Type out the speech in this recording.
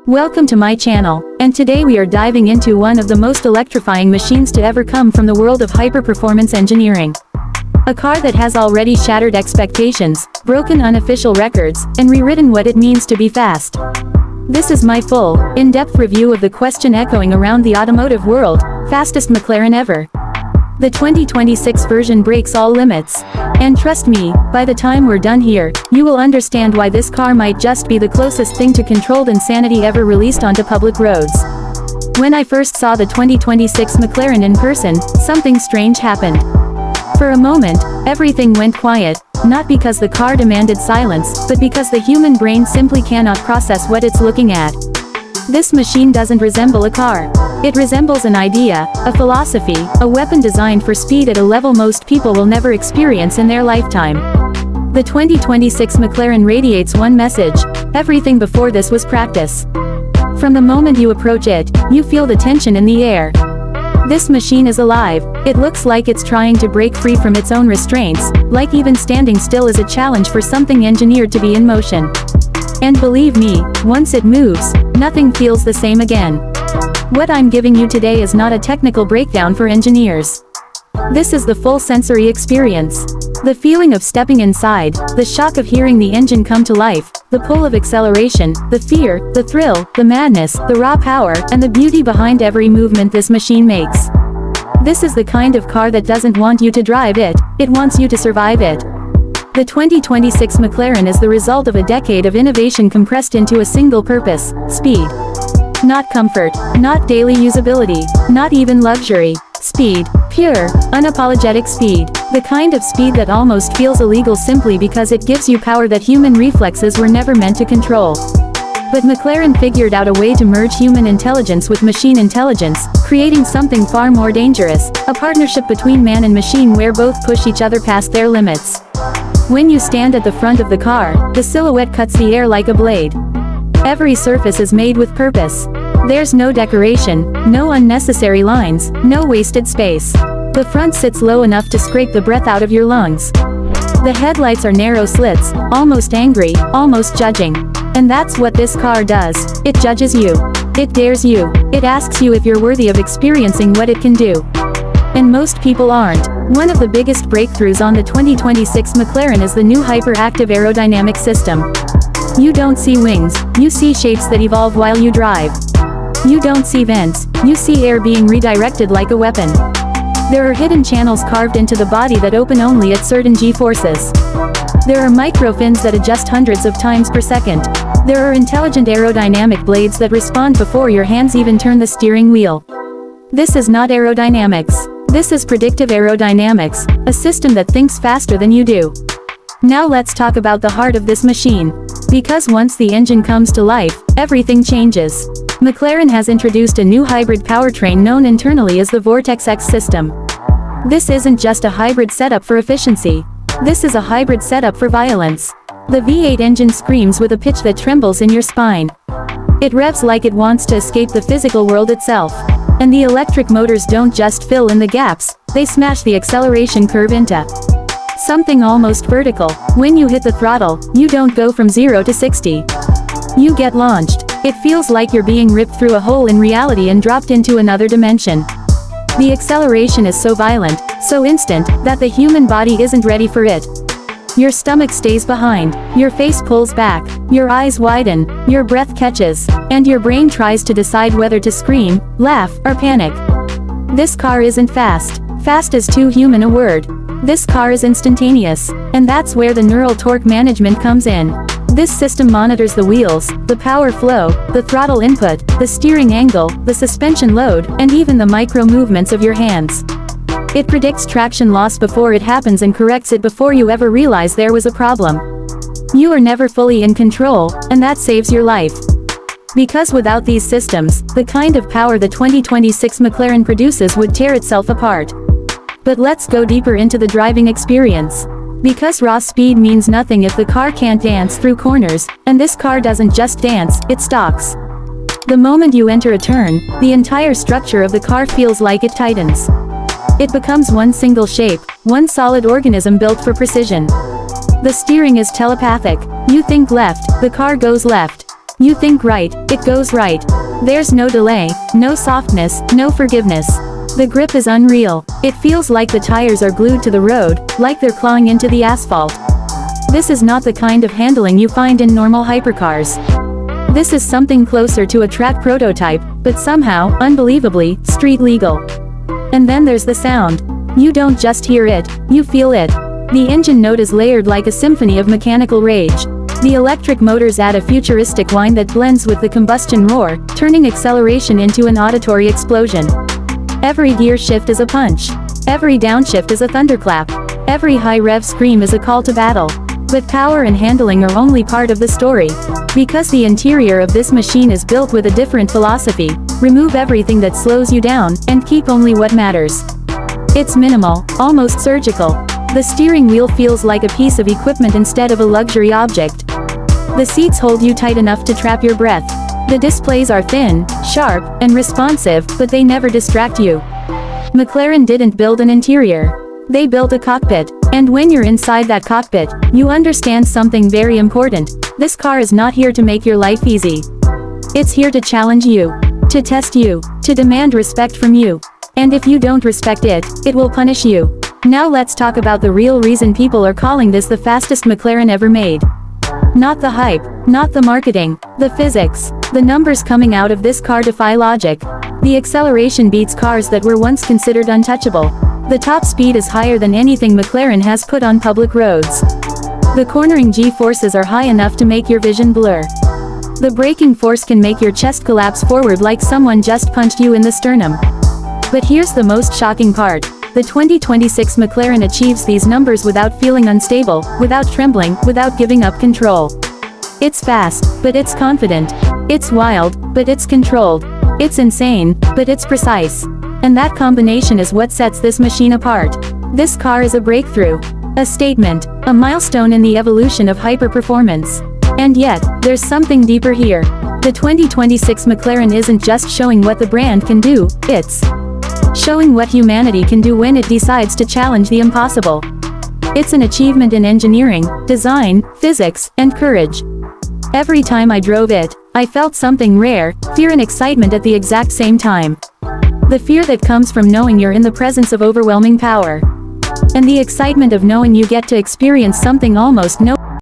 Welcome to my channel, and today we are diving into one of the most electrifying machines to ever come from the world of hyper-performance engineering. A car that has already shattered expectations, broken unofficial records, and rewritten what it means to be fast. This is my full, in-depth review of the question echoing around the automotive world: fastest McLaren ever. The 2026 version breaks all limits. And trust me, by the time we're done here, you will understand why this car might just be the closest thing to controlled insanity ever released onto public roads. When I first saw the 2026 McLaren in person, something strange happened. For a moment, everything went quiet, not because the car demanded silence, but because the human brain simply cannot process what it's looking at. This machine doesn't resemble a car. It resembles an idea, a philosophy, a weapon designed for speed at a level most people will never experience in their lifetime. The 2026 McLaren radiates one message: everything before this was practice. From the moment you approach it, you feel the tension in the air. This machine is alive. It looks like it's trying to break free from its own restraints, like even standing still is a challenge for something engineered to be in motion. And believe me, once it moves, nothing feels the same again. What I'm giving you today is not a technical breakdown for engineers. This is the full sensory experience. The feeling of stepping inside, the shock of hearing the engine come to life, the pull of acceleration, the fear, the thrill, the madness, the raw power, and the beauty behind every movement this machine makes. This is the kind of car that doesn't want you to drive it, it wants you to survive it. The 2026 McLaren is the result of a decade of innovation compressed into a single purpose: speed. Not comfort, not daily usability, not even luxury. Speed. Pure, unapologetic speed. The kind of speed that almost feels illegal simply because it gives you power that human reflexes were never meant to control. But McLaren figured out a way to merge human intelligence with machine intelligence, creating something far more dangerous: a partnership between man and machine where both push each other past their limits. When you stand at the front of the car, the silhouette cuts the air like a blade. Every surface is made with purpose. There's no decoration, no unnecessary lines, no wasted space. The front sits low enough to scrape the breath out of your lungs. The headlights are narrow slits, almost angry, almost judging. And that's what this car does: it judges you. It dares you. It asks you if you're worthy of experiencing what it can do. And most people aren't. One of the biggest breakthroughs on the 2026 McLaren is the new hyperactive aerodynamic system. You don't see wings, you see shapes that evolve while you drive. You don't see vents, you see air being redirected like a weapon. There are hidden channels carved into the body that open only at certain G-forces. There are microfins that adjust hundreds of times per second. There are intelligent aerodynamic blades that respond before your hands even turn the steering wheel. This is not aerodynamics. This is predictive aerodynamics, a system that thinks faster than you do. Now let's talk about the heart of this machine. Because once the engine comes to life, everything changes. McLaren has introduced a new hybrid powertrain known internally as the Vortex X system. This isn't just a hybrid setup for efficiency. This is a hybrid setup for violence. The V8 engine screams with a pitch that trembles in your spine. It revs like it wants to escape the physical world itself. And the electric motors don't just fill in the gaps, they smash the acceleration curve into something almost vertical. When you hit the throttle, you don't go from 0 to 60. You get launched. It feels like you're being ripped through a hole in reality and dropped into another dimension. The acceleration is so violent, so instant, that the human body isn't ready for it. Your stomach stays behind, your face pulls back, your eyes widen, your breath catches, and your brain tries to decide whether to scream, laugh, or panic. This car isn't fast. Fast is too human a word. This car is instantaneous, and that's where the neural torque management comes in. This system monitors the wheels, the power flow, the throttle input, the steering angle, the suspension load, and even the micro movements of your hands. It predicts traction loss before it happens and corrects it before you ever realize there was a problem. You are never fully in control, and that saves your life. Because without these systems, the kind of power the 2026 McLaren produces would tear itself apart. But let's go deeper into the driving experience. Because raw speed means nothing if the car can't dance through corners, and this car doesn't just dance, it stalks. The moment you enter a turn, the entire structure of the car feels like it tightens. It becomes one single shape, one solid organism built for precision. The steering is telepathic. You think left, the car goes left. You think right, it goes right. There's no delay, no softness, no forgiveness. The grip is unreal. It feels like the tires are glued to the road, like they're clawing into the asphalt. This is not the kind of handling you find in normal hypercars. This is something closer to a track prototype, but somehow, unbelievably, street legal. And then there's the sound. You don't just hear it, you feel it. The engine note is layered like a symphony of mechanical rage. The electric motors add a futuristic whine that blends with the combustion roar, turning acceleration into an auditory explosion. Every gear shift is a punch. Every downshift is a thunderclap. Every high rev scream is a call to battle. But power and handling are only part of the story. Because the interior of this machine is built with a different philosophy: remove everything that slows you down, and keep only what matters. It's minimal, almost surgical. The steering wheel feels like a piece of equipment instead of a luxury object. The seats hold you tight enough to trap your breath. The displays are thin, sharp, and responsive, but they never distract you. McLaren didn't build an interior. They built a cockpit. And when you're inside that cockpit, you understand something very important. This car is not here to make your life easy. It's here to challenge you, to test you, to demand respect from you. And if you don't respect it, it will punish you. Now let's talk about the real reason people are calling this the fastest McLaren ever made. Not the hype, not the marketing, the physics. The numbers coming out of this car defy logic. The acceleration beats cars that were once considered untouchable. The top speed is higher than anything McLaren has put on public roads. The cornering G-forces are high enough to make your vision blur. The braking force can make your chest collapse forward like someone just punched you in the sternum. But here's the most shocking part. The 2026 McLaren achieves these numbers without feeling unstable, without trembling, without giving up control. It's fast, but it's confident. It's wild, but it's controlled. It's insane, but it's precise. And that combination is what sets this machine apart. This car is a breakthrough. A statement. A milestone in the evolution of hyper-performance. And yet, there's something deeper here. The 2026 McLaren isn't just showing what the brand can do, it's showing what humanity can do when it decides to challenge the impossible. It's an achievement in engineering, design, physics, and courage. Every time I drove it, I felt something rare, fear and excitement at the exact same time. The fear that comes from knowing you're in the presence of overwhelming power. And the excitement of knowing you get to experience something almost no